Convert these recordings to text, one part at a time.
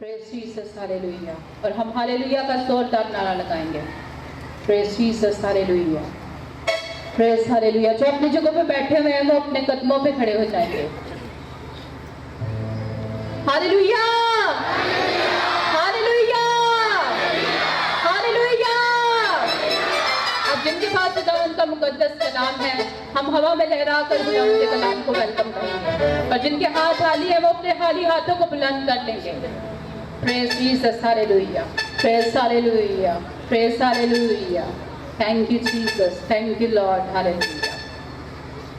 Praise Jesus, hallelujah. और हम hallelujah का जोरदार नारा लगाएंगे। Praise Jesus, hallelujah, praise hallelujah. जो अपनी जगह पे बैठे हुए हैं वो अपने कदमों पे खड़े हो जाएंगे। Hallelujah, hallelujah, hallelujah. अब जिनके पास खुदा उनका मुकद्दस कलाम है, हम हवा में लहरा कर खुदा उनके कलाम को वेलकम करेंगे। और जिनके हाथ खाली है वो अपने खाली हाथों को बुलंद कर लेंगे। Praise Jesus, hallelujah, praise hallelujah, praise hallelujah. Thank you Jesus, thank you Lord, hallelujah.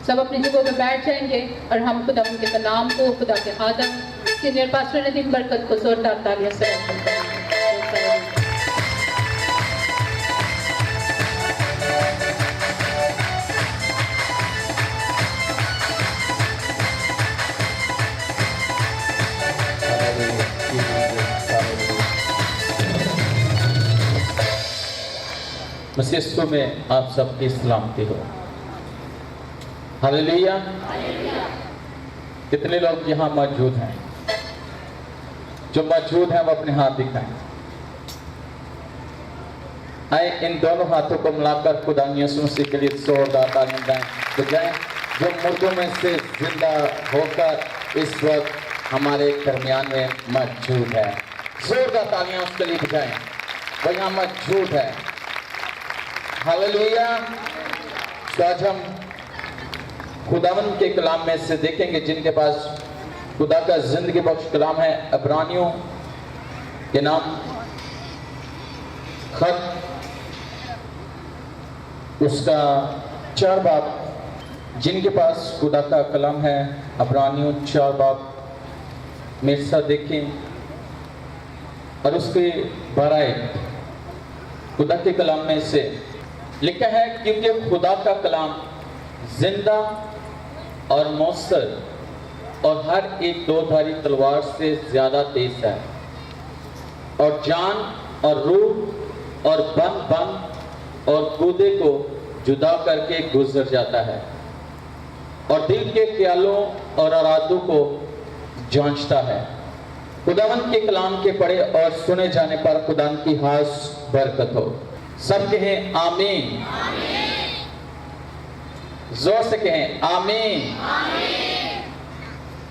सब अपनी जगह पे बैठ जाएंगे और हम खुदा उनके कलाम को, खुदा के खादम सीनियर पास्टर नदीम बरकत को जोरदार तालियों से वेलकम करेंगे। मसीह में आप सबकी सलामती हो। हालेलुया। कितने लोग यहाँ मौजूद हैं? जो मौजूद हैं वो अपने हाथ दिखाएं। आए इन दोनों हाथों को मिलाकर खुदा यीशु मसीह के लिए जोरदार तालियां बजाएं, जो मुर्दों में से जिंदा होकर इस वक्त हमारे दरमियान में मौजूद है। जोरदार तालियां उसके लिए बजाएं, वो यहाँ मौजूद है। हालेलुया। तो आज हम खुदावंद के कलाम में से देखेंगे, जिनके पास खुदा का जिंदगी बख्श कलाम है, इब्रानियों के नाम खत, उसका 4 बाब। जिनके पास खुदा का कलाम है, इब्रानियों 4 बाब मेरे साथ देखें और उसके 12 खुदा के कलाम में से लिखा है, क्योंकि खुदा का कलाम जिंदा और मौसर और हर एक दोधारी तलवार से ज्यादा तेज है और जान और रूह और बन और कूदे को जुदा करके गुजर जाता है और दिल के ख्यालों और इरादों को जांचता है। खुदावंद के कलाम के पढ़े और सुने जाने पर खुदावंद की खास बरकत हो। सब कहें आमीन, जोर से कहें आमीन।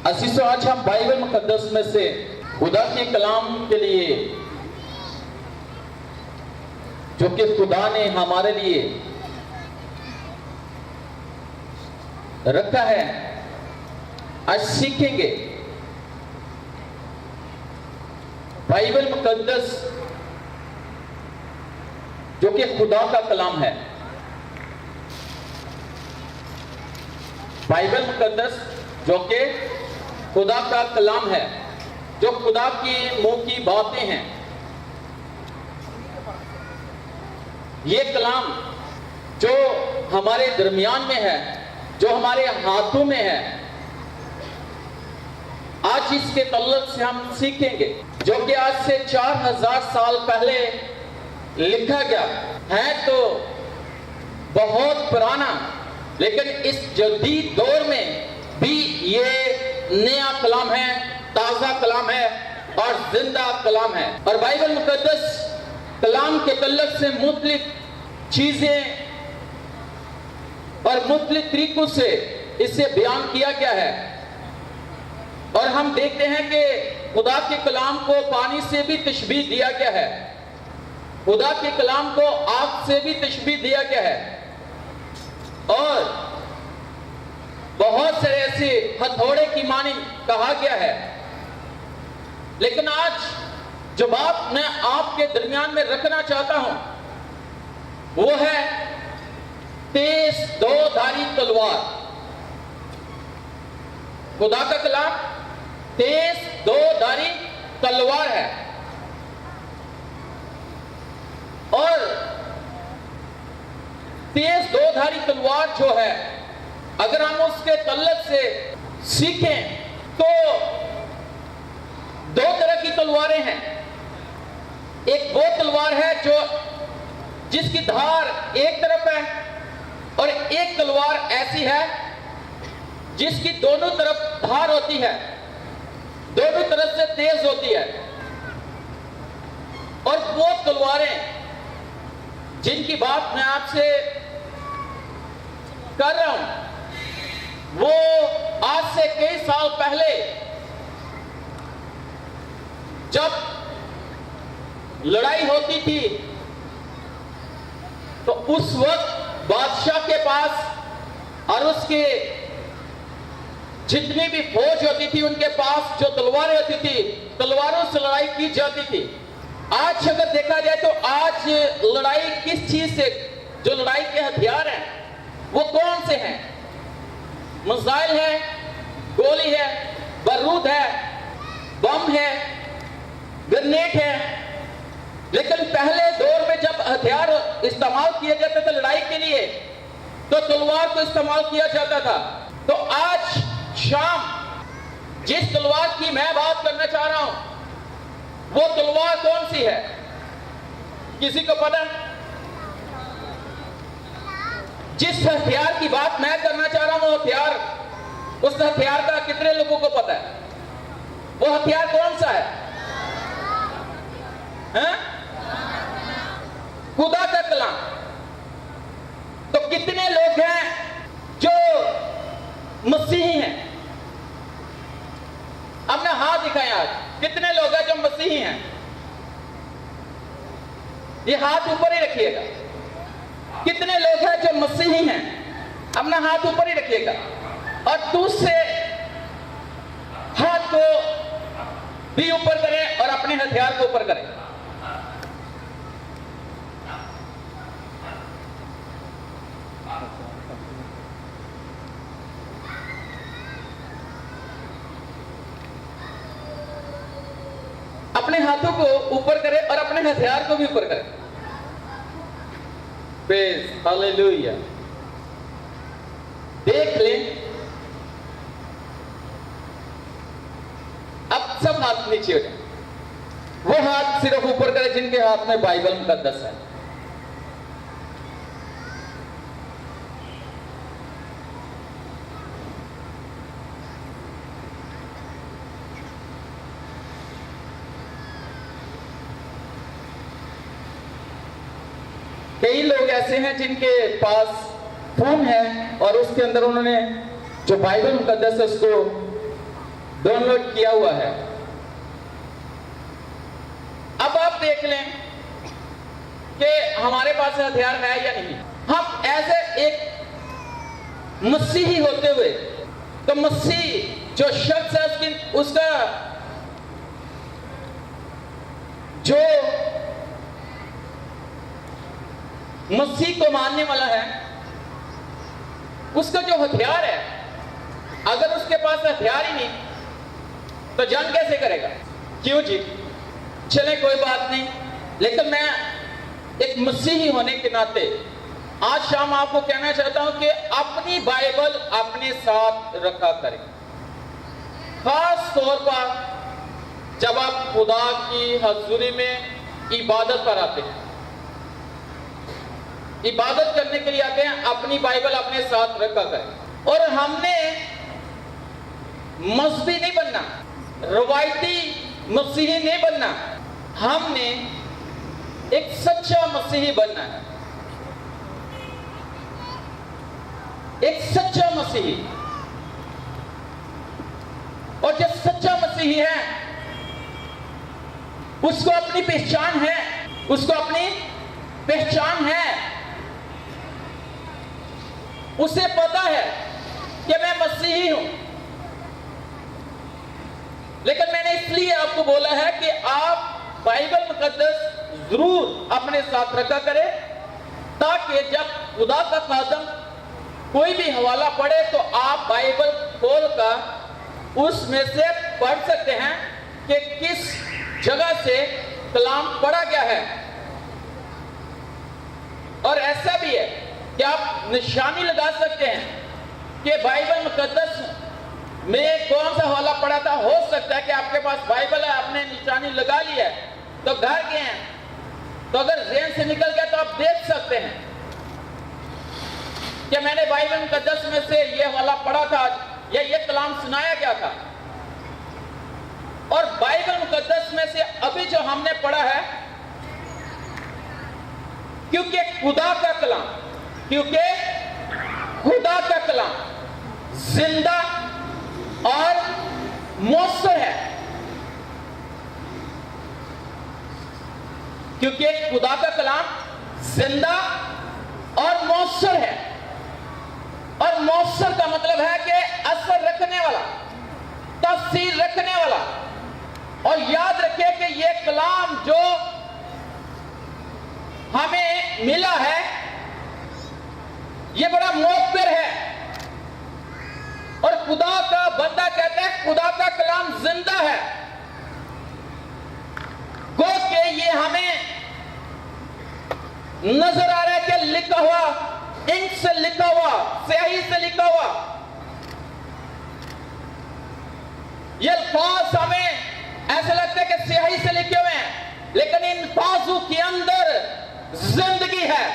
असीसो, आज हम बाइबल मुकद्दस में से खुदा के कलाम के लिए, जो कि खुदा ने हमारे लिए रखा है, आज सीखेंगे। बाइबल मुकद्दस जो कि खुदा का कलाम है, बाइबल मुकद्दस जो कि खुदा का कलाम है, जो खुदा की मुंह की बातें हैं। ये कलाम जो हमारे दरमियान में है, जो हमारे हाथों में है, आज इसके तल्लुक से हम सीखेंगे, जो कि आज से 4000 साल पहले लिखा गया है। तो बहुत पुराना, लेकिन इस जदीद दौर में भी ये नया कलाम है, ताज़ा कलाम है और जिंदा कलाम है। और बाइबल मुकद्दस कलाम के तल्लुक से मुख्तलिफ चीजें और मुख्तलिफ तरीकों से इसे बयान किया गया है। और हम देखते हैं कि खुदा के कलाम को पानी से भी तशबीह दिया गया है, खुदा के कलाम को आग से भी तशबीह दिया गया है और बहुत सारे ऐसे हथौड़े की मानी कहा गया है। लेकिन आज जो बात मैं आपके दरमियान में रखना चाहता हूं, वो है तेज दोधारी तलवार। खुदा का कलाम तेज दोधारी तलवार है और तेज दोधारी तलवार जो है, अगर हम उसके तल्लुक से सीखें तो 2 तरह की तलवारें हैं। एक वो तलवार है जो जिसकी धार एक तरफ है और एक तलवार ऐसी है जिसकी दोनों तरफ धार होती है, दोनों तरफ से तेज होती है। और वो तलवारें जिनकी बात मैं आपसे कर रहा हूं, वो आज से कई साल पहले जब लड़ाई होती थी तो उस वक्त बादशाह के पास और उसके जितनी भी फौज होती थी उनके पास जो तलवारें होती थी, तलवारों से लड़ाई की जाती थी। आज अगर देखा जाए तो आज लड़ाई किस चीज से, जो लड़ाई के हथियार हैं वो कौन से हैं? मिसाइल है, गोली है, बारूद है, बम है, ग्रेनेड है। लेकिन पहले दौर में जब हथियार इस्तेमाल किए जाते थे लड़ाई के लिए तो तलवार को इस्तेमाल किया जाता था। तो आज शाम जिस तलवार की मैं बात करना चाह रहा हूं वो तलवार कौन सी है? किसी को पता? जिस हथियार की बात मैं करना चाह रहा हूं वो हथियार, उस हथियार का कितने लोगों को पता है? वो हथियार कौन सा है? खुदा का कलाम। तो कितने लोग हैं जो मसीही हैं? अपना हाथ दिखाएं आज, कितने लोग हैं जो मसीही हैं? ये हाथ ऊपर ही रखिएगा। कितने लोग हैं जो मसीही हैं? अपना हाथ ऊपर ही रखिएगा और दूसरे हाथ को भी ऊपर करें और अपने हथियार को ऊपर करें। अपने हाथों को ऊपर करें और अपने हथियार को भी ऊपर करें। Praise hallelujah. देख लें, अब सब हाथ नीचे हो जाए। वो हाथ सिर्फ ऊपर करें जिनके हाथ में बाइबल मुकद्दस है। कई लोग ऐसे हैं जिनके पास फोन है और उसके अंदर उन्होंने जो बाइबल मुकद्दस है उसको डाउनलोड किया हुआ है। अब आप देख लें कि हमारे पास हथियार है या नहीं। हम एज एक मसीही होते हुए, तो मसीह जो शख्स है उसका जो मसीह को मानने वाला है, उसका जो हथियार है, अगर उसके पास हथियार ही नहीं तो जंग कैसे करेगा? क्यों जी? चले कोई बात नहीं, लेकिन मैं एक मसीही होने के नाते आज शाम आपको कहना चाहता हूं कि अपनी बाइबल अपने साथ रखा करें। खास तौर पर जब आप खुदा की हजूरी में इबादत पर आते हैं, इबादत करने के लिए आते हैं, अपनी बाइबल अपने साथ रखा करें। और हमने मजहबी नहीं बनना, रवायती मसीही नहीं बनना, हमने एक सच्चा मसीही बनना है। एक सच्चा मसीही। और जो सच्चा मसीही है उसको अपनी पहचान है, उसको अपनी पहचान है। उसे पता है कि मैं मसीही हूं। लेकिन मैंने इसलिए आपको बोला है कि आप बाइबल मुकद्दस जरूर अपने साथ रखा करें, ताकि जब खुदा का खादम कोई भी हवाला पढ़े तो आप बाइबल खोलकर उसमें से पढ़ सकते हैं कि किस जगह से कलाम पढ़ा गया है। और ऐसा भी है कि आप निशानी लगा सकते हैं कि बाइबल मुकद्दस में कौन सा हवाला पढ़ा था। हो सकता है कि आपके पास बाइबल है, आपने निशानी लगा ली है, तो घर गए हैं, तो अगर ज़हन से निकल गया तो आप देख सकते हैं कि मैंने बाइबल मुकद्दस में से ये हवाला पढ़ा था या ये कलाम सुनाया गया था। और बाइबल मुकद्दस में से अभी जो हमने पढ़ा है क्योंकि खुदा का कलाम, क्योंकि खुदा का कलाम जिंदा और मौसर है, क्योंकि खुदा का कलाम जिंदा और मौसर है। और मौसर का मतलब है कि असर रखने वाला, तस्वीर रखने वाला। और याद रखें कि यह कलाम जो हमें मिला है यह बड़ा मौकर है। और खुदा का बंदा कहता है खुदा का कलाम जिंदा है, गो के ये हमें नजर आ रहा है कि लिखा हुआ, इंक से लिखा हुआ, स्याही से लिखा हुआ। ये अल्फाज हमें ऐसा लगता है कि स्याही से लिखे हुए हैं, लेकिन इन अल्फाजों के अंदर जिंदगी है,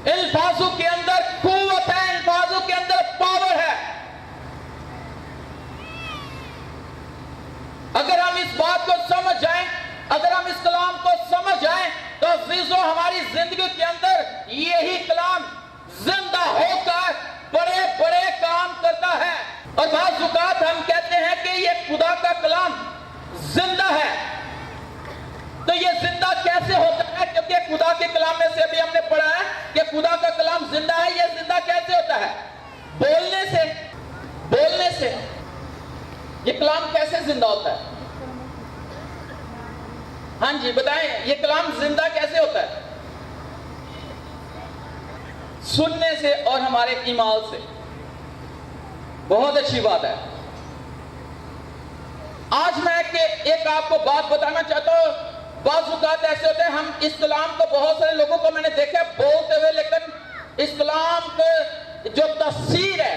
इन अल्फाजों के अंदर कुव्वत है, इन अल्फाजों के अंदर पावर है। अगर हम इस बात को समझ जाएं, अगर हम इस कलाम को समझ जाएं, तो अज़ीज़ों हमारी जिंदगी के अंदर यही कलाम जिंदा होकर बड़े बड़े काम करता है। और बाज़ औक़ात हम कहते हैं कि यह खुदा का कलाम जिंदा है। तो यह जिंदा कैसे होता है? क्योंकि खुदा के कलाम में से अभी हमने पढ़ा है कि खुदा का कलाम जिंदा है। यह जिंदा कैसे होता है? बोलने से, बोलने से। यह कलाम कैसे जिंदा होता है? हाँ जी बताएं, यह कलाम जिंदा कैसे होता है? सुनने से और हमारे ईमान से। बहुत अच्छी बात है। आज मैं एक आपको बात बताना चाहता हूं। बाज़ औक़ात ऐसे होते हैं, हम इस कलाम को, बहुत सारे लोगों को मैंने देखा बोलते हुए, लेकिन इस कलाम के जो तफसीर है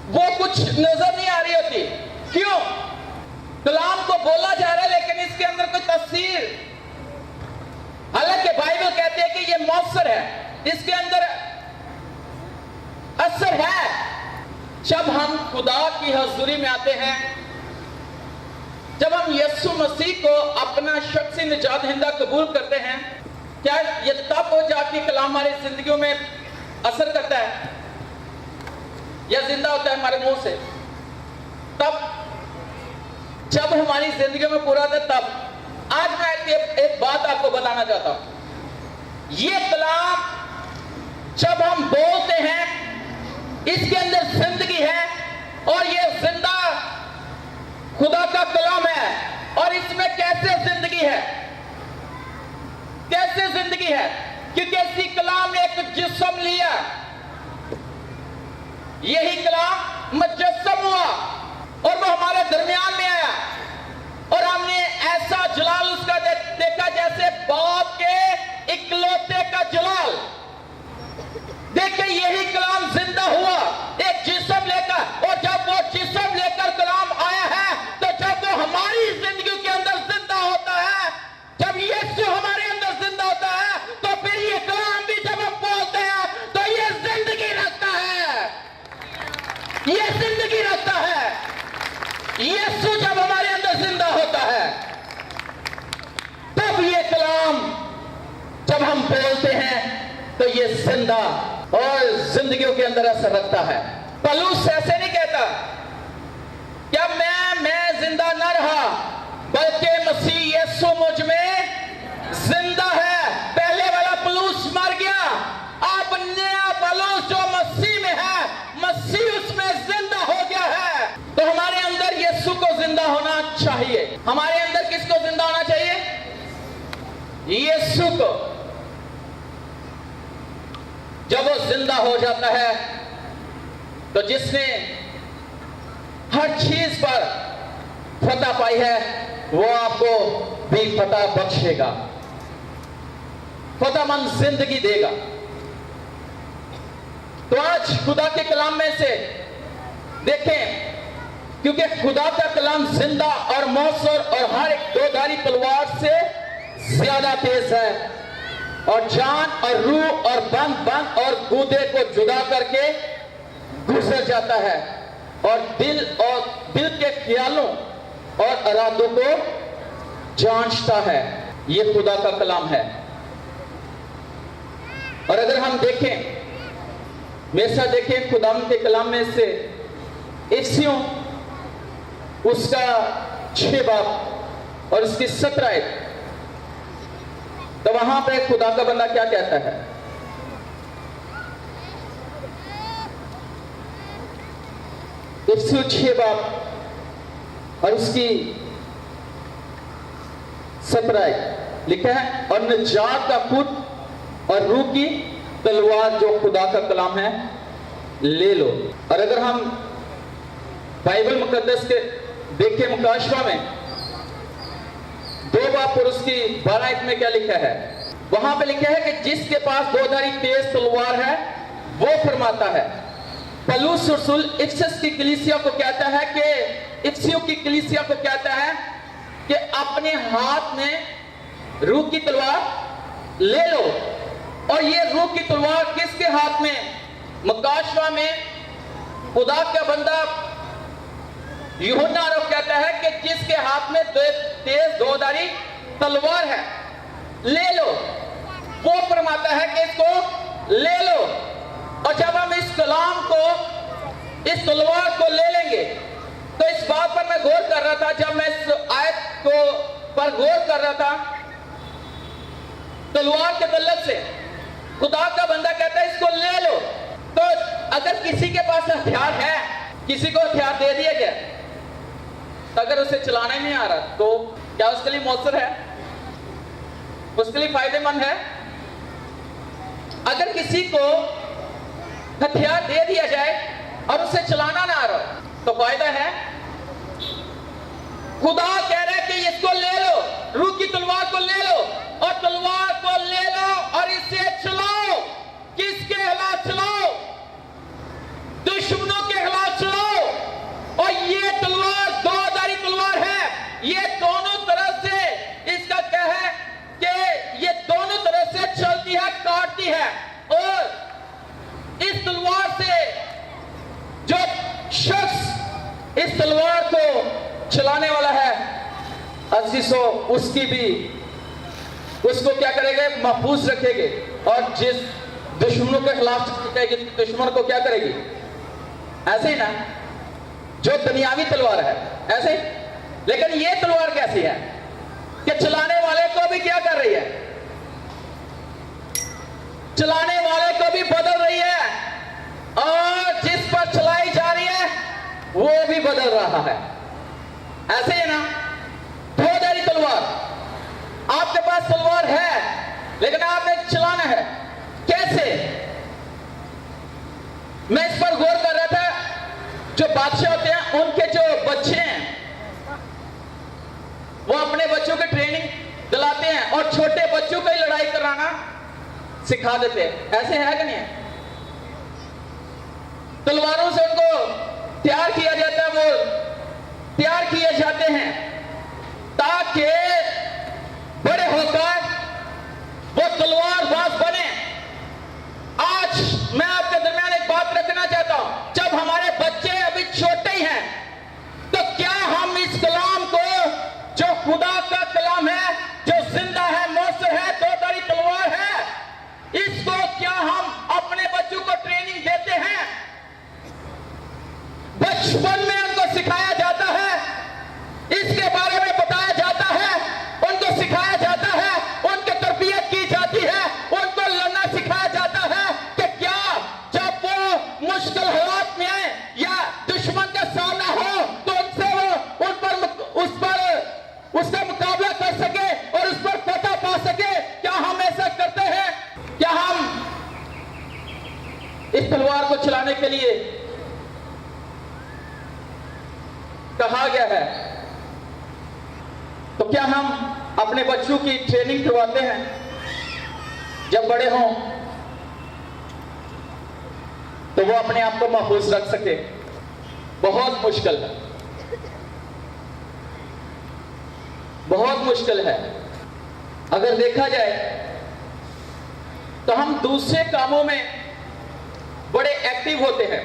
वो कुछ नजर नहीं आ रही होती। क्यों? कलाम को बोला जा रहा है लेकिन इसके अंदर कोई तफसीर, हालांकि बाइबल कहते हैं कि ये मौसर है, इसके अंदर असर है। जब हम खुदा की हजूरी में आते हैं, जब हम यीशु मसीह को अपना शख्सी निजात दहिंदा कबूल करते हैं, क्या ये तब हो जाके कलाम हमारी जिंदगियों में असर करता है या जिंदा होता है हमारे मुंह से? तब जब हमारी जिंदगी में पूरा था तब। आज मैं एक बात आपको बताना चाहता हूं। ये कलाम जब हम बोलते हैं इसके अंदर जिंदगी है, और ये जिंदा खुदा का कलाम है। और इसमें कैसे जिंदगी है? कैसे जिंदगी है? क्योंकि इसी कलाम ने एक जिस्म लिया, यही कलाम मुजस्सम हुआ और वो हमारे दरमियान में आया, और हमने ऐसा जलाल उसका देखा जैसे बाप के इकलौते का जलाल। देखिए यही कलाम जिंदा हुआ एक जिस्म लेकर, और जब वो जिस्म लेकर कलाम आया है, तो जब वो हमारी जिंदगी के अंदर जिंदा होता है, जब यीशु हमारे अंदर जिंदा होता है, तो फिर ये कलाम भी जब हम बोलते हैं तो ये जिंदगी रखता है, ये जिंदगी रखता है। यीशु जब हमारे अंदर जिंदा होता है, तब ये कलाम जब हम बोलते हैं तो ये जिंदा और जिंदगियों के अंदर असर रखता है। पौलुस ऐसे नहीं कहता क्या मैं जिंदा न रहा, बल्कि मसीह यीशु मुझ में जिंदा है। पहले वाला पौलुस मर गया, अब नया पौलुस जो मसीह में है, मसीह उसमें जिंदा हो गया है। तो हमारे अंदर यीशु को जिंदा होना चाहिए। हमारे अंदर किसको जिंदा होना चाहिए? यीशु को। जब वो जिंदा हो जाता है तो जिसने हर चीज पर फतह पाई है वो आपको भी फतह बख्शेगा, फतहमंद जिंदगी देगा। तो आज खुदा के कलाम में से देखें, क्योंकि खुदा का कलाम जिंदा और मौसर और हर एक दोधारी तलवार से ज्यादा तेज है, और जान और रूह और बंद और गूदे को जुदा करके गुजर जाता है, और दिल के ख्यालों और इरादों को जांचता है। ये खुदा का कलाम है। और अगर हम देखें, मेरे साथ देखें खुदाम के कलाम में से इफ्सियों उसका 6 बाब और उसकी 17 आयत, तो वहां पे खुदा का बंदा क्या कहता है? इफ्सियों 6 बाब और उसकी 17 आयत लिखा है, और निजात का पुट और रूह की तलवार जो खुदा का कलाम है ले लो। और अगर हम बाइबल मुकद्दस के देखें मुकाशवा में 2 बाब और उसकी 12 आयत में क्या लिखा है? वहां पे लिखा है कि जिसके पास 2 धारी तेज तलवार है वो फरमाता है। पौलुस रसूल इफिसस की कलीसिया को कहता है कि इफिसियों की कलीसिया को कहता है कि अपने हाथ में रूह की तलवार ले लो। और ये रूह की तलवार किसके हाथ में? मुकाशवा में खुदा का बंदा यूहन्ना कहता है कि जिसके हाथ में तेज 2 धारी तलवार है ले लो। वो फरमाता है कि इसको ले लो। और जब हम इस कलाम को, इस तलवार को ले लेंगे, तो इस बात पर मैं गौर कर रहा था, जब मैं इस आयत को पर गौर कर रहा था, तलवार के तल्लक से खुदा का बंदा कहता है इसको ले लो। तो अगर किसी के पास हथियार है, किसी को हथियार दे दिया गया, तो अगर उसे चलाना ही नहीं आ रहा, तो क्या उसके लिए मौसर है? उसके लिए फायदेमंद है? अगर किसी को हथियार दे दिया जाए और उसे चलाना ना आ रहा, तो फायदा है? खुदा कह रहा है कि इसको ले लो, रूह की तलवार को ले लो, और तलवार को ले लो और इसे चलाओ। किसके खिलाफ चलाओ? दुश्मनों के खिलाफ चलाओ। और ये तलवार 2 धारी तलवार है। ये दोनों तरफ से, इसका क्या है कि ये दोनों तरफ से चलती है, काटती है। और इस तलवार से जो शख्स इस तलवार को चलाने वाला है, अजीजों, उसकी भी, उसको क्या करेंगे? महफूज रखेंगे। और जिस दुश्मनों के खिलाफ चलेगी, दुश्मन को क्या करेगी? ऐसे ही ना, जो दुनियावी तलवार है ऐसे ही। लेकिन ये तलवार कैसी है कि चलाने वाले को भी क्या कर रही है? चलाने वाले को भी बदल रही है, और जिस पर चलाई जा रही है वो भी बदल रहा है। ऐसे ही ना, 2 धारी तलवार, आपके पास तलवार है लेकिन आपने चलाना है कैसे? मैं इस पर गौर कर रहा था। जो बादशाह होते हैं, उनके जो बच्चे हैं, वो अपने बच्चों की ट्रेनिंग दिलाते हैं और छोटे बच्चों को ही लड़ाई कराना सिखा देते हैं। ऐसे है कि नहीं है? तलवारों से उनको तैयार किया जाता है, वो तैयार किए जाते हैं ताकि बड़े होकर वो तलवारबाज बने। आज मैं आपके दरमियान एक बात रखना चाहता हूं, जब हमारे बच्चे अभी छोटे ही हैं, तो क्या हम इस कलाम को, जो खुदा का कलाम है, जो जिंदा है, मौसर है, 2 धारी तलवार है, इसको क्या हम अपने बच्चों को ट्रेनिंग देते हैं? बचपन में उनको सिखाया जाता है, इसके बारे में बताया जाता है, उनको सिखाया जाता है, उनकी तरबियत की जाती है, उनको लड़ना सिखाया जाता है कि क्या जब वो मुश्किल हालात में आए या दुश्मन का सामना हो, तो उनसे वो उसका मुकाबला कर सके और उस पर फतह पा सके। क्या हम ऐसा करते हैं? क्या हम इस तलवार को चलाने के लिए कहा गया है, तो क्या हम अपने बच्चों की ट्रेनिंग करवाते हैं जब बड़े हों, तो वो अपने आप को महफूज रख सके? बहुत मुश्किल है, बहुत मुश्किल है। अगर देखा जाए तो हम दूसरे कामों में बड़े एक्टिव होते हैं,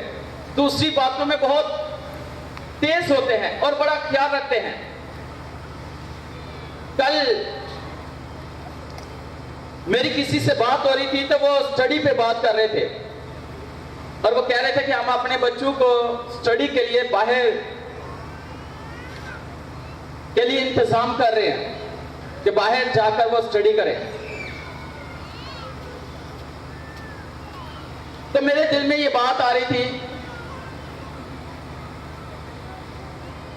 दूसरी बातों में बहुत तेज होते हैं और बड़ा ख्याल रखते हैं, कल मेरी किसी से बात हो रही थी तो वो स्टडी पे बात कर रहे थे और वो कह रहे थे कि हम अपने बच्चों को स्टडी के लिए बाहर के लिए इंतजाम कर रहे हैं कि बाहर जाकर वो स्टडी करें। तो मेरे दिल में ये बात आ रही थी,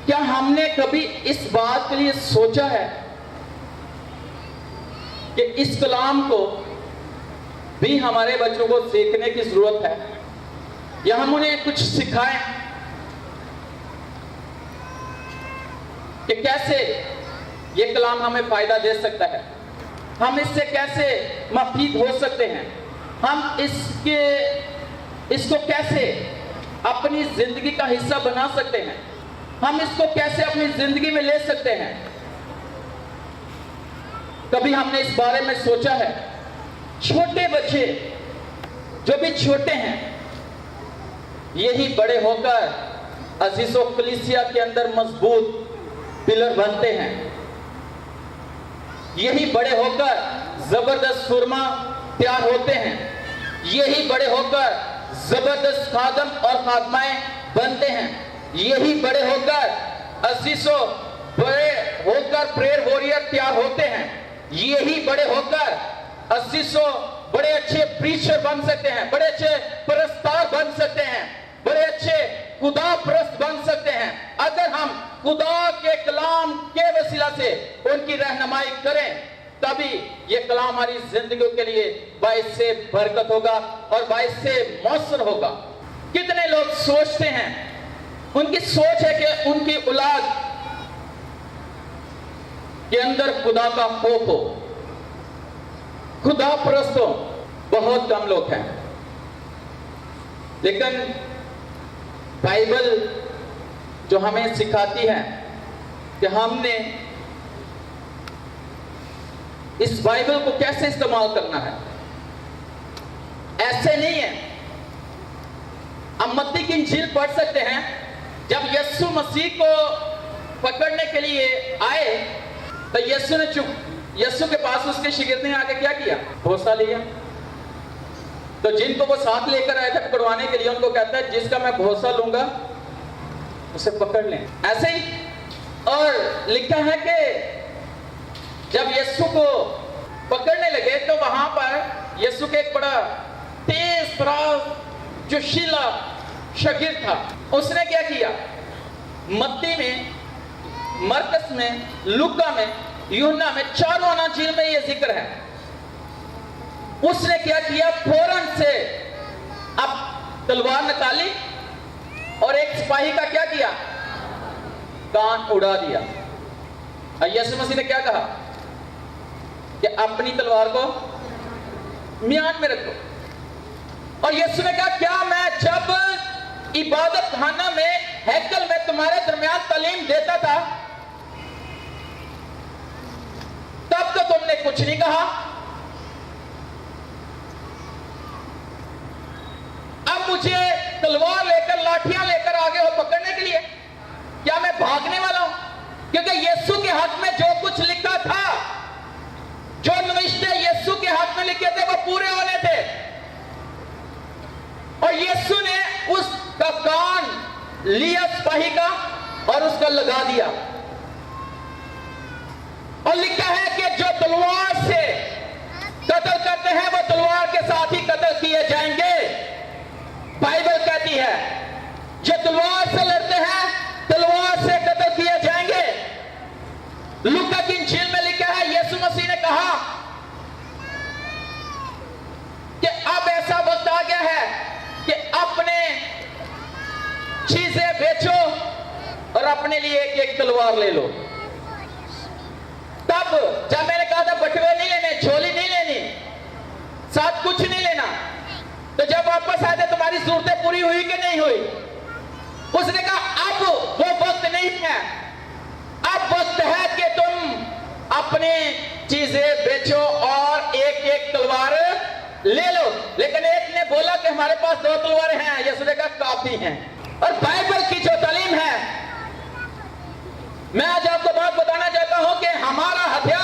क्या हमने कभी इस बात के लिए सोचा है कि इस कलाम को भी हमारे बच्चों को सीखने की जरूरत है, या हम उन्हें कुछ सिखाएं कि कैसे ये कलाम हमें फायदा दे सकता है, हम इससे कैसे मुफीद हो सकते हैं, हम इसको कैसे अपनी जिंदगी का हिस्सा बना सकते हैं, हम इसको कैसे अपनी जिंदगी में ले सकते हैं। कभी हमने इस बारे में सोचा है? छोटे बच्चे जो भी छोटे हैं, यही बड़े होकर अजीजो कलीसिया के अंदर मजबूत पिलर बनते हैं, यही बड़े होकर जबरदस्त सुरमा तैयार होते हैं, यही बड़े होकर जबरदस्त खादम और खादमाएं बनते हैं, यही बड़े होकर अजीजो बड़े होकर प्रेयर वॉरियर तैयार होते हैं, यही बड़े होकर अजीजो बड़े अच्छे प्रीचर बन सकते हैं, बड़े अच्छे परस्तार बन सकते हैं, बड़े अच्छे खुदा परस्त बन सकते हैं, अगर हम खुदा के कलाम के वसीला से उनकी रहनुमाई करें। तभी ये कलाम हमारी जिंदगी के लिए बाइस से बरकत होगा और बाइस से मौसर होगा। कितने लोग सोचते हैं, उनकी सोच है कि उनकी औलाद के अंदर खुदा का खौफ हो, खुदा परस्त हो। बहुत कम लोग हैं, लेकिन बाइबल जो हमें सिखाती है कि हमने इस बाइबल को कैसे इस्तेमाल करना है। ऐसे नहीं है, हम मत्ती की इंजील पढ़ सकते हैं, जब यीशु मसीह को पकड़ने के लिए आए तो यीशु के पास उसके शिगिर्द ने आके क्या किया? भरोसा लिया। तो जिनको वो साथ लेकर आए थे पकड़वाने के लिए, उनको कहता है जिसका मैं भरोसा लूंगा उसे पकड़ लें। ऐसे ही और लिखा है कि जब यीशु को पकड़ने लगे तो वहां पर यीशु के एक बड़ा तेज तराज जोशीला शागिर्द था, उसने क्या किया? मत्ती में, मरकस में, लूका में, यूहन्ना में, चारों अनाजील में यह जिक्र है। उसने क्या किया? फौरन से अब तलवार निकाली और एक सिपाही का क्या किया? कान उड़ा दिया। यीशु मसीह ने क्या कहा कि अपनी तलवार को म्यान में रखो। और यीशु ने कहा, क्या मैं जब इबादत खाना में, हैकल में तुम्हारे दरमियान तालीम देता था तब तो तुमने कुछ नहीं कहा, अब मुझे तलवार लेकर, लाठियां लेकर आगे हो पकड़ने के लिए? क्या मैं भागने वाला हूं? क्योंकि यीशु के हाथ में जो कुछ लिखा था, जो नविश्ते यीशु के हाथ में लिखे थे, वो पूरे होने थे। और यीशु ने उसका कान लिया सिपाही का और उसका लगा दिया। और लिखा है कि जो तलवार से कत्ल करते हैं वो तलवार के साथ ही कत्ल किए जाएंगे। बाइबल कहती है जो तलवार से लड़ते हैं तलवार से कत्ल किए जाएंगे। लूका की इंजील में लिखा है, यीशु मसीह ने कहा कि अब ऐसा वक्त आ गया है कि अपने चीजें बेचो और अपने लिए एक एक तलवार ले लो। तब जब मैंने कहा था बटुए नहीं लेने, झोली नहीं लेनी, साथ कुछ नहीं लेना, तो जब वापस आए थे तुम्हारी जरूरतें पूरी हुई कि नहीं हुई? उसने कहा अब वो वक्त नहीं है, अब वक्त है कि तुम अपनी चीजें बेचो और एक एक तलवार ले लो। लेकिन एक ने बोला कि हमारे पास 2 तलवारें हैं। यीशु ने कहा काफी हैं। और बाइबल की जो तालीम है, मैं आज आपको बात बताना चाहता हूं कि हमारा हथियार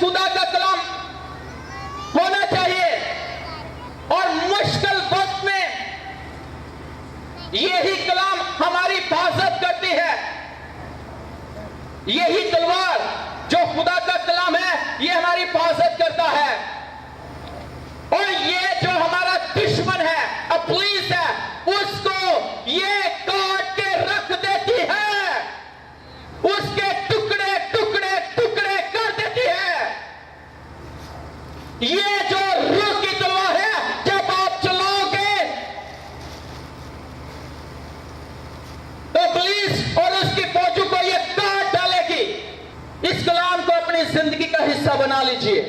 खुदा का कलाम होना चाहिए। और मुश्किल वक्त में यही कलाम हमारी हिफाजत करती है। यही तलवार जो खुदा का कलाम है, ये हमारी हिफाजत करता है। और ये जो हमारा दुश्मन है, पुलिस है, उसको ये काट के रख देती है, उसके टुकड़े टुकड़े टुकड़े कर देती है। ये जो रूह की तलवार है, जब आप चलाओगे तो पुलिस और उसकी फौजों को ये काट डालेगी। इस कलाम को अपनी जिंदगी का हिस्सा बना लीजिए।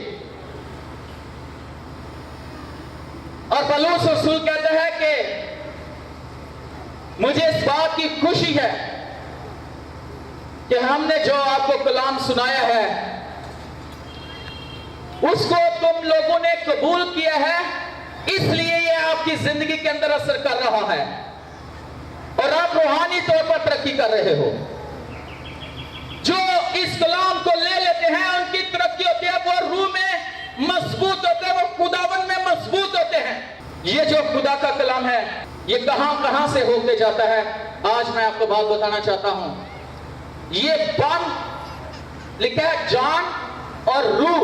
और पौलुस रसूल कहते हैं कि मुझे इस बात की खुशी है कि हमने जो आपको कलाम सुनाया है उसको तुम लोगों ने कबूल किया है, इसलिए ये आपकी जिंदगी के अंदर असर कर रहा है और आप रूहानी तौर पर तरक्की कर रहे हो। जो इस कलाम को ले लेते हैं उनकी तरक्की होती है, वो रूह में मजबूत होते हैं, वो खुदावन में मजबूत होते हैं। ये जो खुदा का कलाम है, ये कहां से होके जाता है, आज मैं आपको बात बताना चाहता हूं। ये बन लिखा है जान और रूह,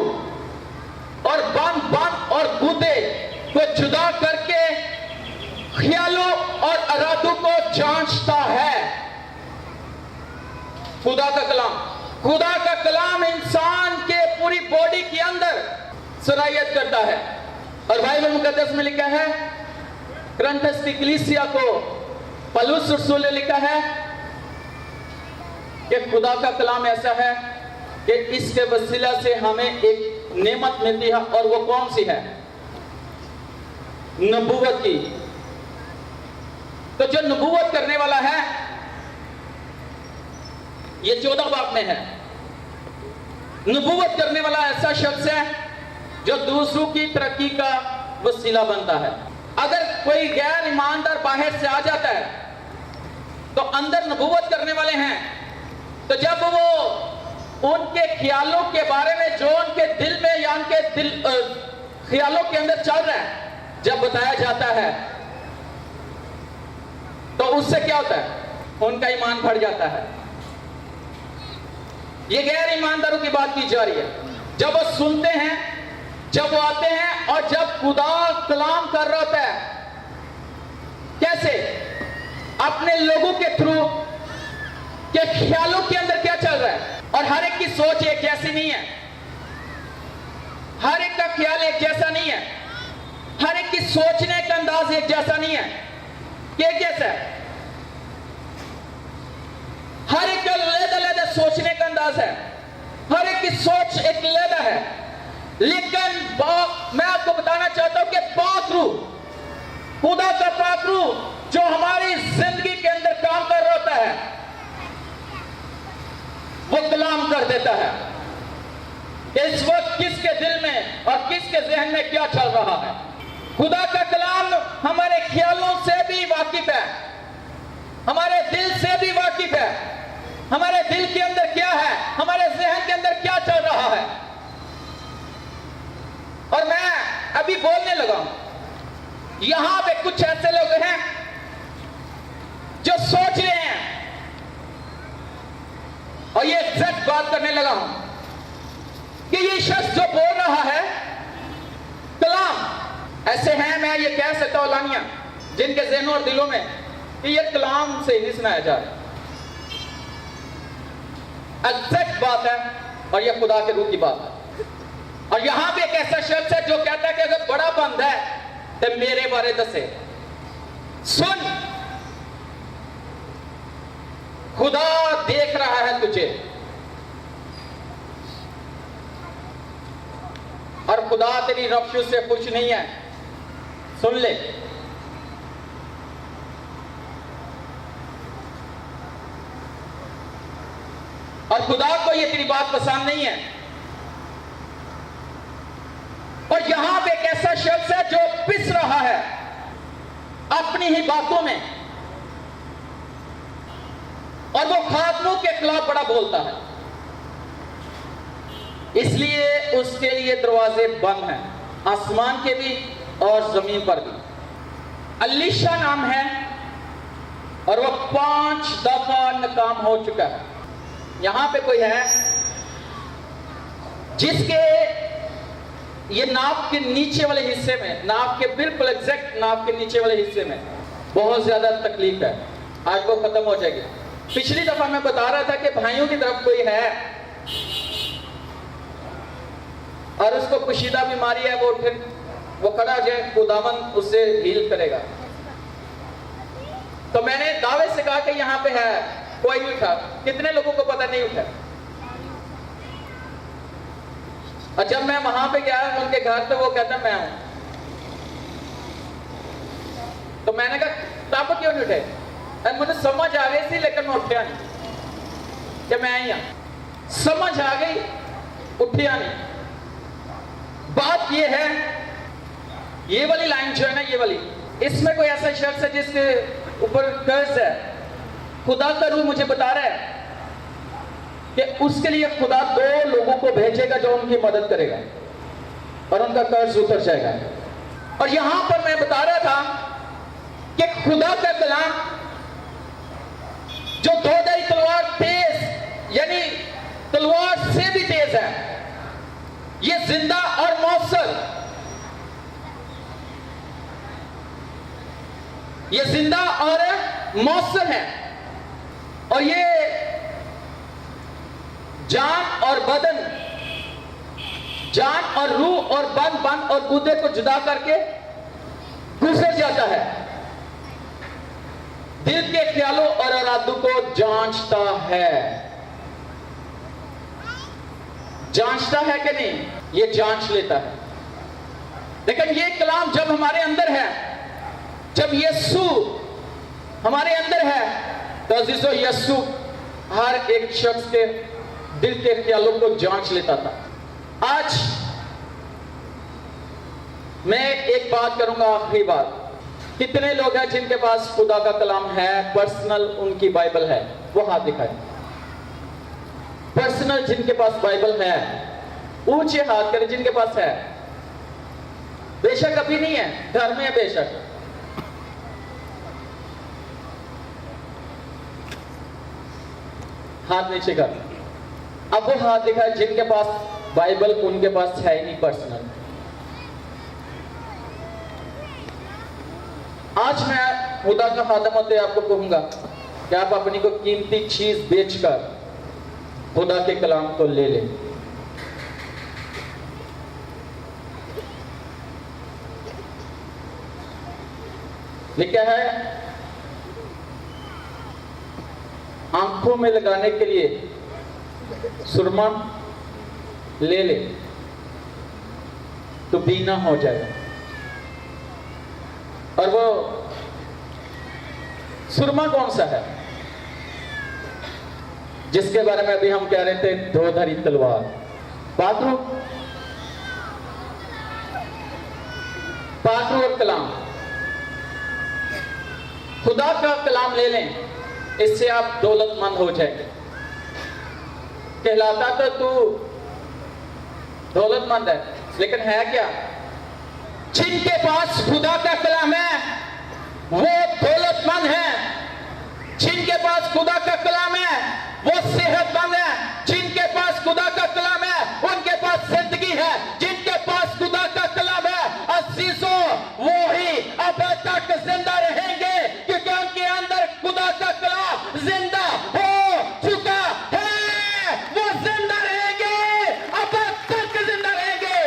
और बन और गुदे को जुदा करके ख्यालों और इरादों को जांचता है। खुदा का कलाम, खुदा का कलाम इंसान के पूरी बॉडी के अंदर सरायत करता है। और बाइबल मुकद्दस में लिखा है, कुरिन्थस की कलीसिया को पौलुस रसूल ने लिखा है कि खुदा का कलाम ऐसा है कि इसके वसीला से हमें एक नेमत मिलती है, और वो कौन सी है? नबूवत की। तो जो नबूवत करने वाला है, ये 14 बाब में है। नबूवत करने वाला ऐसा शख्स है जो दूसरों की तरक्की का वसीला बनता है। अगर कोई गैर ईमानदार बाहर से आ जाता है तो अंदर नबूवत करने वाले हैं, तो जब वो उनके ख्यालों के बारे में जो उनके दिल में या उनके ख्यालों के अंदर चल रहा है जब बताया जाता है, तो उससे क्या होता है? उनका ईमान बढ़ जाता है। ये गैर ईमानदारों की बात की जा रही है। जब वो सुनते हैं, जब वो आते हैं, और जब खुदा कलाम कर रहा होता है, कैसे? अपने लोगों के थ्रू के ख्यालों के अंदर क्या चल रहा है। और हर एक की सोच एक जैसी नहीं है, हर एक का ख्याल एक जैसा नहीं है, हर एक की सोचने का अंदाज एक जैसा नहीं है। क्या कैसा है? हर एक का अलग-अलग सोचने का अंदाज है, हर एक की सोच एक अलग है। लेकिन मैं आपको बताना चाहता हूं कि पाक रूह, खुदा का पाक रूह जो हमारी जिंदगी के अंदर काम कर रहा होता है, वो कलाम कर देता है इस वक्त किसके दिल में और किसके जहन में क्या चल रहा है। खुदा का कलाम हमारे ख्यालों से भी वाकिफ है, हमारे दिल से भी वाकिफ है। हमारे दिल के अंदर क्या है, हमारे जहन के अंदर क्या चल रहा है। और मैं अभी बोलने लगा हूं, यहां पे कुछ ऐसे लोग हैं जो सोच रहे हैं, और ये एग्जैक्ट बात करने लगा हूं कि ये शख्स जो बोल रहा है कलाम, ऐसे हैं, मैं ये कह सकता हूं लानिया, जिनके जहनों और दिलों में कि ये कलाम से नहीं सुनाया जा रहा। एग्जैक्ट बात है, और ये खुदा के रूह की बात है। और यहां पे एक ऐसा शख्स है जो कहता है कि अगर बड़ा बंद है तो मेरे बारे दसे सुन, खुदा देख रहा है तुझे, और खुदा तेरी रफ्शु से खुश नहीं है, सुन ले। और खुदा को ये तेरी बात पसंद नहीं है। और यहां पे एक ऐसा शख्स है जो पिस रहा है अपनी ही बातों में, और वो खातमों के खिलाफ बड़ा बोलता है। इसलिए उसके लिए दरवाजे बंद हैं, आसमान के भी और जमीन पर भी। अलीशा नाम है और वह 5 दफा नाकाम हो चुका है। यहां पे कोई है जिसके ये नाक के नीचे वाले हिस्से में, नाक के बिल्कुल एग्जैक्ट नाक के नीचे वाले हिस्से में बहुत ज्यादा तकलीफ है। आज वो खत्म हो जाएगी। पिछली दफा मैं बता रहा था कि भाइयों की तरफ कोई है और उसको कुशीदा बीमारी है, वो खड़ा हो जाए, खुदावन उसे हील करेगा। तो मैंने दावे से कहा कि यहां पे है, कोई नहीं उठा। कितने लोगों को पता नहीं उठा? और जब मैं वहां पे गया उनके घर पे, वो कहता मैं हूं। तो मैंने कहा तब क्यों नहीं उठे? मुझे समझ आ गई थी लेकिन मैं उठा नहीं कि मैं ही हूं। समझ आ गई, उठिया नहीं। बात ये है, ये वाली लाइन जो है ना, ये वाली, इसमें कोई ऐसा शख्स है जिसके ऊपर कर्ज है। खुदा का रूह मुझे बता रहा है कि उसके लिए खुदा 2 लोगों को भेजेगा जो उनकी मदद करेगा और उनका कर्ज उतर जाएगा। और यहां पर मैं बता रहा था कि खुदा का कलाम जो 2-धारी तलवार तेज, यानी तलवार से भी तेज है, ये जिंदा और मौसल, ये जिंदा और मौसल है। और ये जान और बदन, जान और रूह और बन और गुर्दे को जुदा करके गुजर जाता है। दिल के ख्यालों और इरादों को जांचता है। जांचता है कि नहीं? ये जांच लेता है। लेकिन ये कलाम जब हमारे अंदर है, जब यीशु हमारे अंदर है, तो अजीजों यीशु हर एक शख्स के दिल के ख्यालों को जांच लेता था। आज मैं एक बात करूंगा, आखिरी बात। कितने लोग हैं जिनके पास खुदा का कलाम है, पर्सनल उनकी बाइबल है? वो हाथ दिखाए। पर्सनल जिनके पास बाइबल है, ऊंचे हाथ करें जिनके पास है। बेशक अभी नहीं है, घर में है बेशक। हाथ नीचे कर। अब वो हाथ दिखाए जिनके पास बाइबल, उनके पास है ही नहीं पर्सनल। आज मैं खुदा का खादम होते आपको कहूंगा कि आप अपनी को कीमती चीज बेचकर खुदा के कलाम को ले लें। लिखा है, आंखों में लगाने के लिए सुरमा ले ले तो बीना हो जाएगा। और वो सुरमा कौन सा है जिसके बारे में अभी हम कह रहे थे? 2-धारी तलवार। पात्रों और कलाम, खुदा का कलाम ले लें, इससे आप दौलतमंद हो जाएंगे। कहलाता तो तू दौलतमंद है, लेकिन है क्या? जिनके पास खुदा का कलाम है वो दौलतमंद है। जिनके पास खुदा का कलाम है वो सेहतमंद है। जिनके पास खुदा का कलाम है उनके पास जिंदगी है। जिनके पास खुदा का कलाम है अजीजों, वो ही अब तक जिंदा रहेंगे, क्योंकि उनके अंदर खुदा का कलाम जिंदा हो चुका है। वो जिंदा रहेंगे, अब तक जिंदा रहेंगे।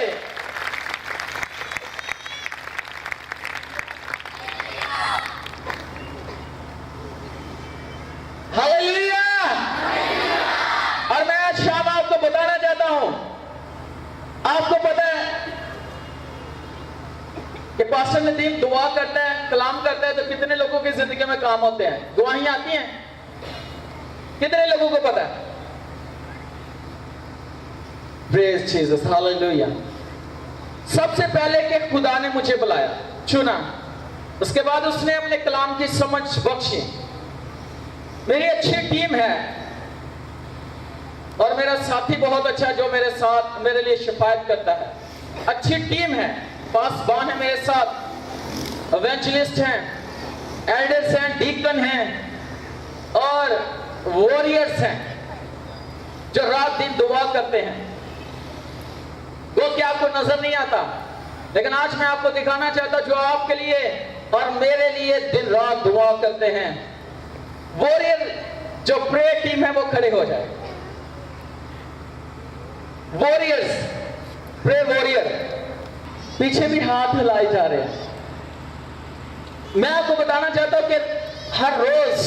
हालेलुया। और मैं आज शाम आपको बताना चाहता हूं, आपको पता है कि पास्टर नदीम दुआ करता है, कलाम करता है, तो कितने लोगों की जिंदगी में काम होते हैं? दुआएं आती हैं? कितने लोगों को पता है? Praise Jesus, hallelujah. सबसे पहले कि खुदा ने मुझे बुलाया, चुना, उसके बाद उसने अपने कलाम की समझ बख्शी। मेरी अच्छी टीम है, और मेरा साथी बहुत अच्छा है जो मेरे साथ मेरे लिए शिफायत करता है। अच्छी टीम है, पासबान है मेरे साथ, इवेंजलिस्ट हैं, एल्डर्स हैं, डीकन हैं और वॉरियर्स हैं जो रात दिन दुआ करते हैं। वो क्या आपको नजर नहीं आता, लेकिन आज मैं आपको दिखाना चाहता हूं जो आपके लिए और मेरे लिए दिन रात दुआ करते हैं। वॉरियर जो प्रेयर टीम है वो खड़े हो जाए। वॉरियर्स, प्रे वॉरियर, पीछे भी हाथ हिलाए जा रहे हैं। मैं आपको बताना चाहता हूं कि हर रोज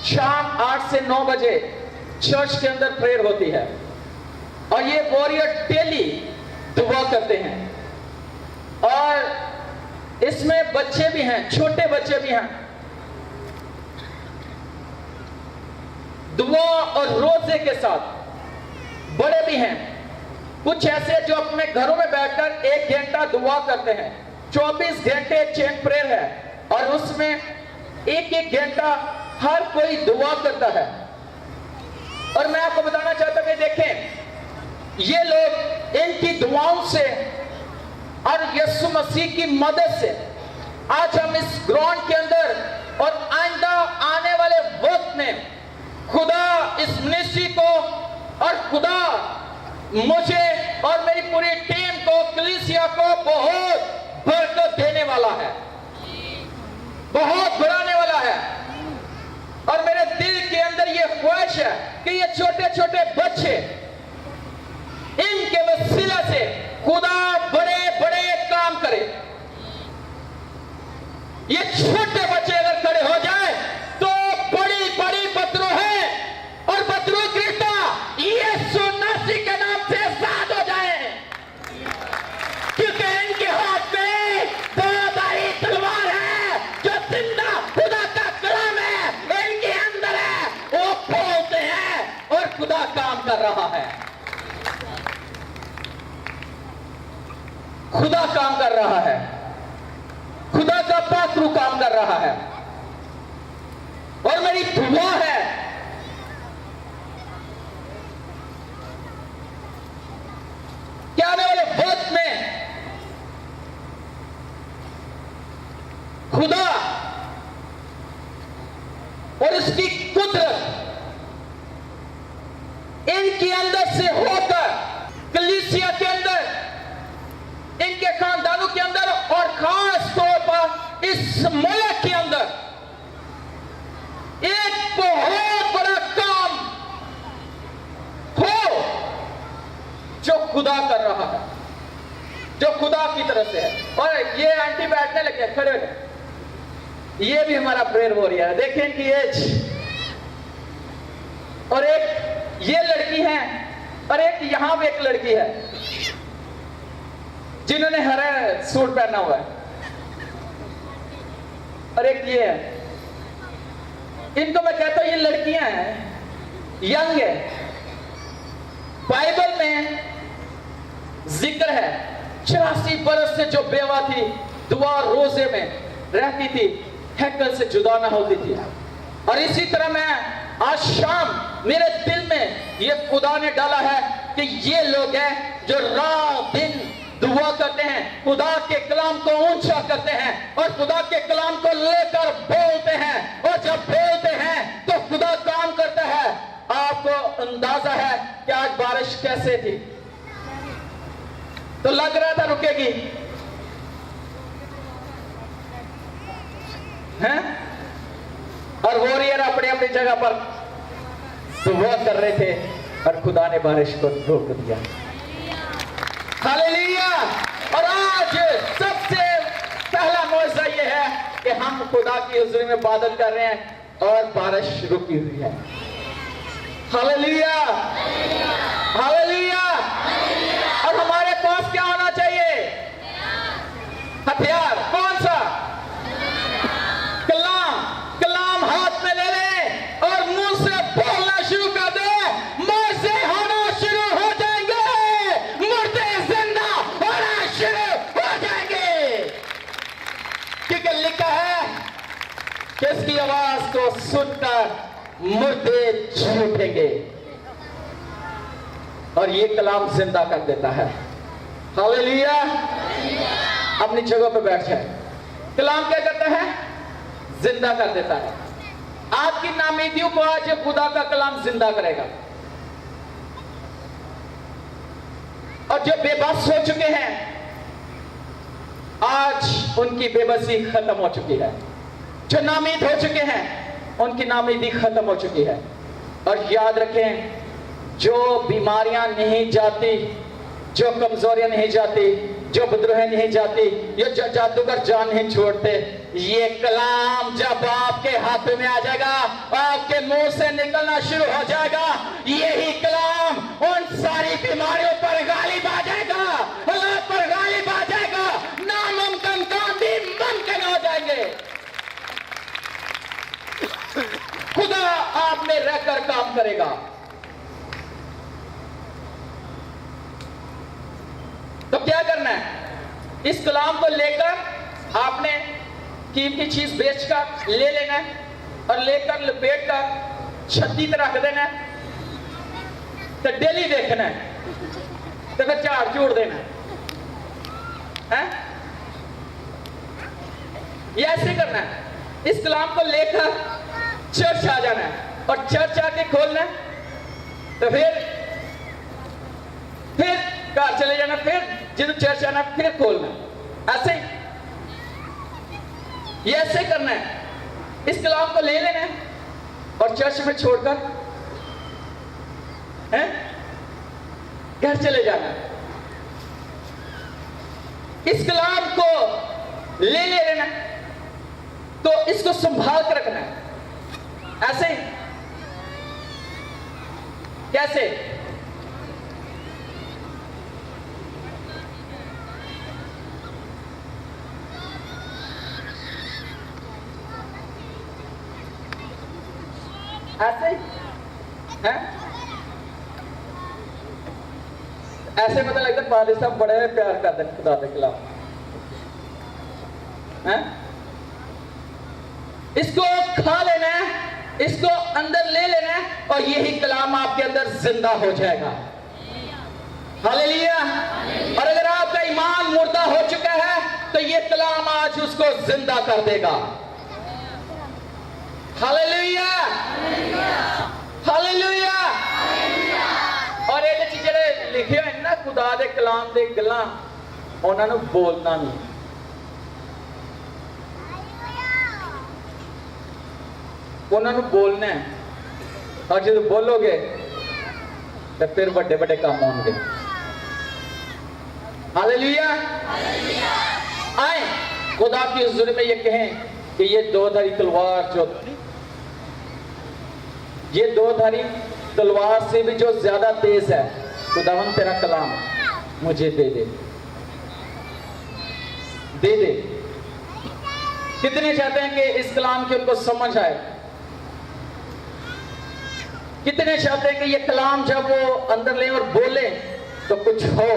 शाम 8 से 9 बजे चर्च के अंदर प्रेयर होती है और ये वॉरियर डेली दुआ करते हैं। और इसमें बच्चे भी हैं, छोटे बच्चे भी हैं। दुआ और रोजे के साथ बड़े भी हैं। कुछ ऐसे जो अपने घरों में बैठकर 1 घंटा दुआ करते हैं। 24 घंटे चेन प्रेयर है और उसमें 1-1 घंटा हर कोई दुआ करता है। और मैं आपको बताना चाहता हूं कि देखें, ये लोग इनकी दुआओं से और यीशु मसीह की मदद से आज हम इस ग्राउंड के अंदर और आइंदा आने वाले वक्त में खुदा इस मिनिस्ट्री को और खुदा मुझे और मेरी पूरी टीम को, कलीसिया को बहुत बरकत देने वाला है, बहुत बढ़ाने वाला है। और मेरे दिल के अंदर ये ख्वाहिश है कि ये छोटे छोटे बच्चे, इनके वसीला से खुदा बड़े बड़े काम करे। ये छोटे बच्चे अगर खड़े हो जाए तो बड़ी बड़ी बदरूहें और बदरूह गिरता यीशु मसीह के नाम से आजाद हो जाए, क्योंकि इनके हाथ में दोधारी तलवार है जो जिंदा खुदा का कलाम है, इनके अंदर है। वो बोलते हैं और खुदा काम कर रहा है, खुदा काम कर रहा है, खुदा का पात्रू काम कर रहा है। और मेरी दुआ है कि आने वाले वक्त में खुदा और इसकी कुदरत इनके अंदर से होकर कलीसिया के अंदर, इनके खानदानों के अंदर और खास तौर पर इस मुल्क के अंदर एक बहुत बड़ा काम हो जो खुदा कर रहा है, जो खुदा की तरफ से है। और ये आंटी बैठने लगे, खड़े हो जाए। ये भी हमारा प्रेयर वॉरियर है, देखें इनकी एज। और एक ये लड़की है और एक यहां पे एक लड़की है जिन्होंने हरा सूट पहना हुआ है, और एक ये है। इनको मैं कहता हूं ये लड़कियां हैं, यंग है। बाइबल में जिक्र है 84 बरस से जो बेवा थी, दुआ रोजे में रहती थी, हैकल से जुदा ना होती थी। और इसी तरह मैं आज शाम मेरे दिल में ये खुदा ने डाला है कि ये लोग हैं जो रात दिन दुआ करते हैं, खुदा के कलाम को ऊंचा करते हैं और खुदा के कलाम को लेकर बोलते हैं। और जब बोलते हैं तो खुदा काम करता है। आपको अंदाजा है कि आज बारिश कैसे थी, तो लग रहा था रुकेगी, हैं? और वॉरियर अपनी अपनी जगह पर दुआ कर रहे थे और खुदा ने बारिश को रोक दिया। हालेलुया। और आज सबसे पहला मौजूद ये है कि हम खुदा की हुजूरी में इबादत कर रहे हैं और बारिश रुकी हुई है। Hallelujah, hallelujah. और हमारे पास क्या होना चाहिए? हथियार। कौन सा? कलाम। कलाम हाथ में ले ले और मुंह से बोलना शुरू कर दे, मुझसे होना शुरू हो जाएंगे, मुर्दे जिंदा होना शुरू हो जाएंगे। क्योंकि लिखा है कि इसकी आवाज को सुनकर मुर्दे जी उठेंगे। और ये कलाम जिंदा कर देता है। हालेलुया। अपनी जगह पर बैठ जाए। कलाम क्या करता है? जिंदा कर देता है। आपकी नामीदियों को आज ये खुदा का कलाम जिंदा करेगा। और जो बेबस हो चुके हैं, आज उनकी बेबसी खत्म हो चुकी है। जो नामीद हो चुके हैं, उनकी नामीदी खत्म हो चुकी है। और याद रखें, जो बीमारियां नहीं जाती, जो कमजोरियां नहीं जाती, जो विद्रोह नहीं जाती, ये जादूगर जान नहीं छोड़ते, ये कलाम जब आपके हाथ में आ जाएगा, आपके मुंह से निकलना शुरू हो जाएगा, यही कलाम उन सारी बीमारियों पर गालिब आ जाएगा, हालात पर गालिब आ जाएगा, नामुमकिन काम भी मुमकिन हो जाएंगे। खुदा आप में रहकर काम करेगा। तो क्या करना है? इस कलाम को लेकर आपने कीमती चीज बेचकर ले लेना है और लेकर लपेट कर छत्ती पर रख देना है। तो डेली देखना है, तो फिर झाड़ झूड़ देना है। ये ऐसे करना है। इस कलाम को लेकर चर्च आ जाना है और चर्च आके खोलना है, तो फिर घर चले जाना, फिर जिन चर्च आना, फिर खोलना। ऐसे ये ऐसे करना है। इस कलाम को ले लेना है और चर्च में छोड़कर घर चले जाना है। इस कलाम को ले लेना, तो इसको संभाल कर रखना है। ऐसे कैसे? ऐसे हैं? ऐसे पता लगता पादरी साहब बड़े प्यार करते हैं खुदा के खिलाफ। इसको खा लेना है, इसको अंदर ले लेना है, और यही कलाम आपके अंदर जिंदा हो जाएगा। हालेलुया। और अगर आपका ईमान मुर्दा हो चुका है, तो ये कलाम आज उसको जिंदा कर देगा। Hallelujah, hallelujah. और ये ਜਿਹੜੇ ਲਿਖੇ ਹੋਏ ਨਾ खुदा ਦੇ कलाम ਦੇ ਗੱਲਾਂ, ਉਹਨਾਂ ਨੂੰ ਬੋਲਣਾ ਨਹੀਂ। ਉਹਨਾਂ ਨੂੰ बोलना है, और जब बोलोगे तो फिर बड़े बड़े काम होंगे। हालेलुया। आए खुदा की हुजूरी में ये कहें कि ये दो धारी तलवार, जो ये दो धारी तलवार से भी जो ज्यादा तेज है, खुदावन तेरा कलाम मुझे दे दे, दे दे। कितने चाहते हैं कि इस कलाम की उनको समझ आए? कितने चाहते हैं कि ये कलाम जब वो अंदर ले और बोले तो कुछ हो?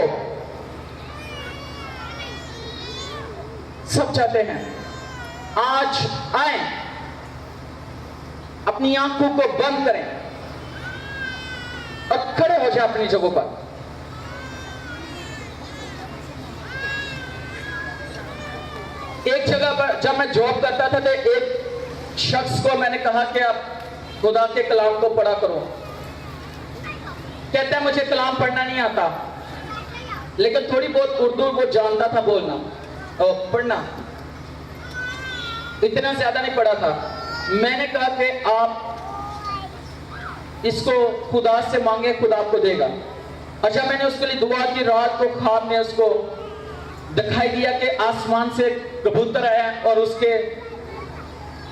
सब चाहते हैं। आज आए, अपनी आंखों को बंद करें और खड़े हो जाए अपनी जगहों पर। एक जगह पर जब मैं जॉब करता था, तो एक शख्स को मैंने कहा कि आप खुदा के कलाम को पढ़ा करो। कहता है मुझे कलाम पढ़ना नहीं आता, लेकिन थोड़ी बहुत उर्दू वो जानता था बोलना और पढ़ना, इतना ज्यादा नहीं पढ़ा था। मैंने कहा कि आप इसको खुदा से मांगे, खुदा आपको देगा। अच्छा, मैंने उसके लिए दुआ की। रात को ख्वाब में उसको दिखाई दिया कि आसमान से कबूतर आया और उसके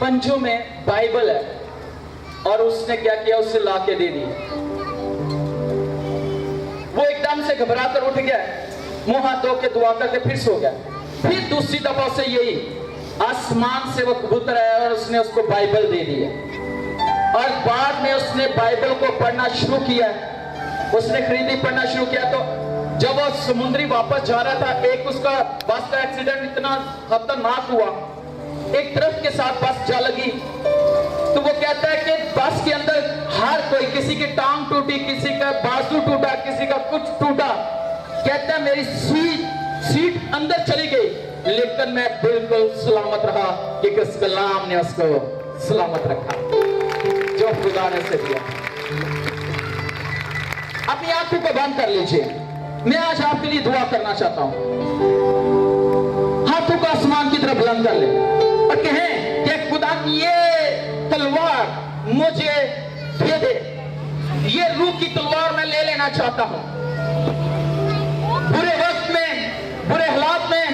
पंजों में बाइबल है, और उसने क्या किया, उससे ला के दे दी। वो एकदम से घबरा कर उठ गया, मुंह हाथ धो के दुआ करके फिर सो गया। फिर दूसरी दफा से यही आसमान से वो कबूतर आया और उसने उसको बाइबल दे दी। और बाद में उसने बाइबल को पढ़ना शुरू किया, उसने खरीदी पढ़ना शुरू किया। तो जब वो समुद्री वापस जा रहा था, एक उसका बस का एक्सीडेंट इतना खतरनाक हुआ, एक ट्रक के साथ बस जा लगी। तो वो कहता है कि बस के अंदर हर कोई, किसी की टांग टूटी, किसी का बाजू टूटा, किसी का कुछ टूटा, कहता है मेरी सीट अंदर चली गई, लेकिन मैं बिल्कुल सलामत रहा क्योंकि उस कलाम ने उसको सलामत रखा जो खुदा ने से दिया। अपनी आंखों को बंद कर लीजिए। मैं आज आपके लिए दुआ करना चाहता हूं। हाथों को आसमान की तरफ बुलंद कर ले और कहें कि खुदा की ये तलवार मुझे दे दे, ये रूह की तलवार मैं ले लेना चाहता हूं। बुरे वक्त में, बुरे हालात में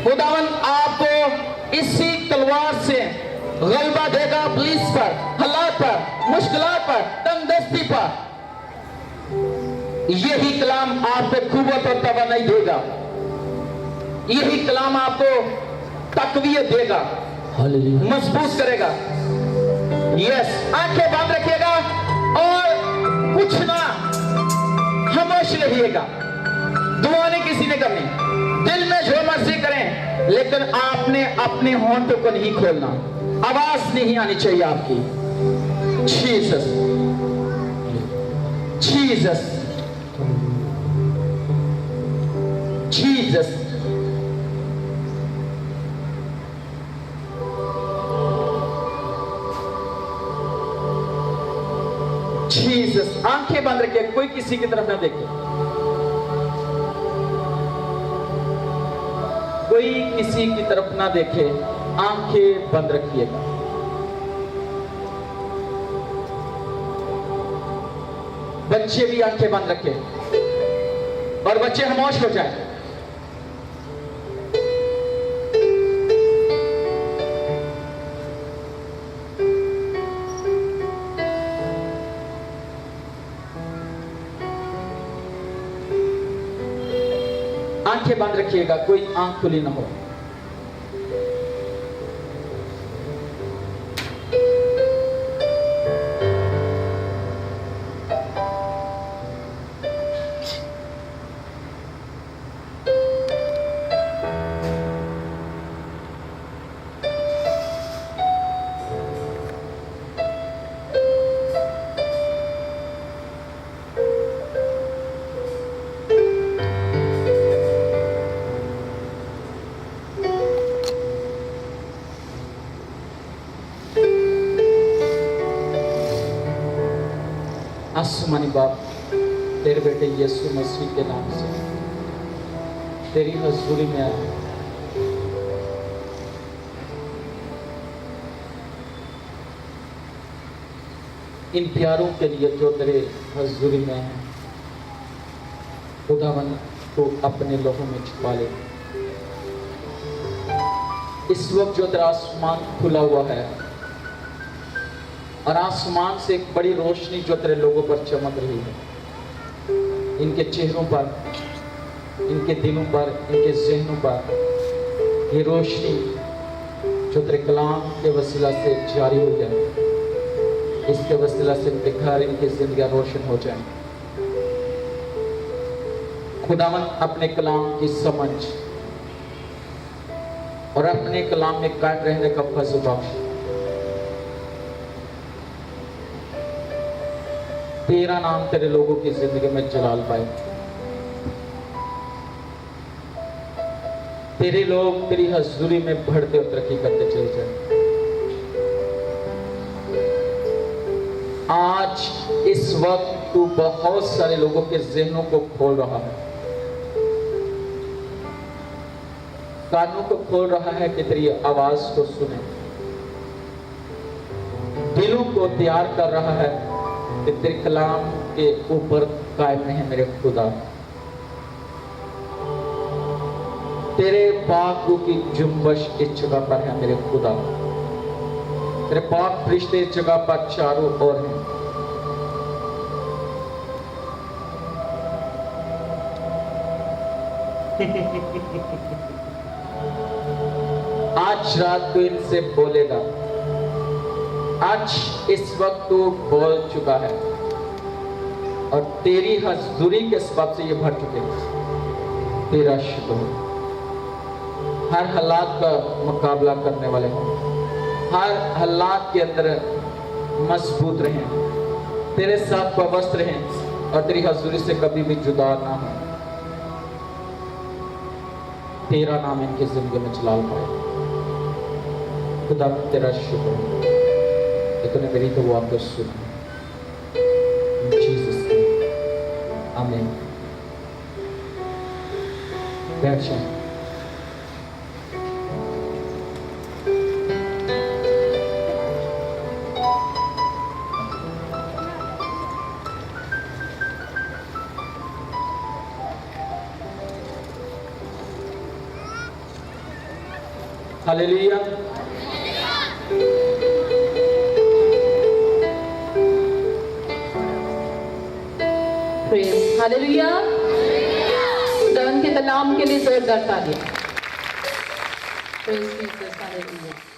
खुदावन आपको इसी तलवार से गलबा देगा, पुलिस पर, हालात पर, मुश्किलात पर, तंगदस्ती पर। यही कलाम आपको कुव्वत और तवानाई देगा, यही कलाम आपको तकवीयत देगा, मजबूत करेगा। यस, आंखें बंद रखिएगा और कुछ ना, खामोश रहिएगा। दुआ नहीं किसी ने करनी, दिल में जो मर्जी करें, लेकिन आपने अपने होंठों को नहीं खोलना, आवाज नहीं आनी चाहिए आपकी। Jesus, Jesus, Jesus. जीसस। आंखें बंद रखिए, कोई किसी की तरफ ना देखे, कोई किसी की तरफ ना देखे, आंखें बंद रखिएगा। बच्चे भी आंखें बंद रखें और बच्चे खामोश हो जाएं। आंखें बंद रखिएगा, कोई आंख खुली ना हो। आसमानी बाप, तेरे बेटे यीशु मसीह के नाम से तेरी हजूरी में आया। इन प्यारों के लिए जो तेरे हजूरी में है, खुदावन को अपने लोगों में छुपा ले। इस वक्त जो तेरा आसमान खुला हुआ है और आसमान से एक बड़ी रोशनी जो तेरे लोगों पर चमक रही है, इनके चेहरों पर, इनके दिलों पर, इनके ज़हनों पर ये रोशनी जो तेरे कलाम के वसीला से जारी हो जाए, इसके वसीला से इनके घर, इनकी जिंदगी रोशन हो जाए। खुदावन अपने कलाम की समझ और अपने कलाम में कायम रहने का फजल बख्श। तेरा नाम तेरे लोगों की जिंदगी में जलाल पाए। तेरे लोग तेरी हजूरी में बढ़ते और तरक्की करते चले जाए। आज इस वक्त तू बहुत सारे लोगों के ज़हनों को खोल रहा है, कानों को खोल रहा है कि तेरी आवाज को सुने, दिलों को तैयार कर रहा है कि तेरे कलाम के ऊपर कायम रहे मेरे खुदा। तेरे पाक रूह की जुम्बश इस जगह पर है मेरे खुदा। तेरे पाक फरिश्ते इस जगह पर चारों ओर हैं। आज रात को इनसे बोलेगा। आज इस वक्त तू बोल चुका है और तेरी हजूरी के सबब से ये भर चुके हैं। तेरा शुक्र हो। हर हालात का मुकाबला करने वाले हैं, हर हालात के अंदर मजबूत रहें, तेरे साथ पवस्त रहें और तेरी हजूरी से कभी भी जुदा ना हो। तेरा नाम इनकी जिंदगी में जलाल पाए। खुदा तेरा शुक्र कि तूने मेरी दुआ को सुना। जीसस नेम, आमीन। बैठ जाएं। हालेलुया। प्रेम हालेलुया। खुदा के कलाम के लिए जोरदार तालियां। Praise Jesus, hallelujah.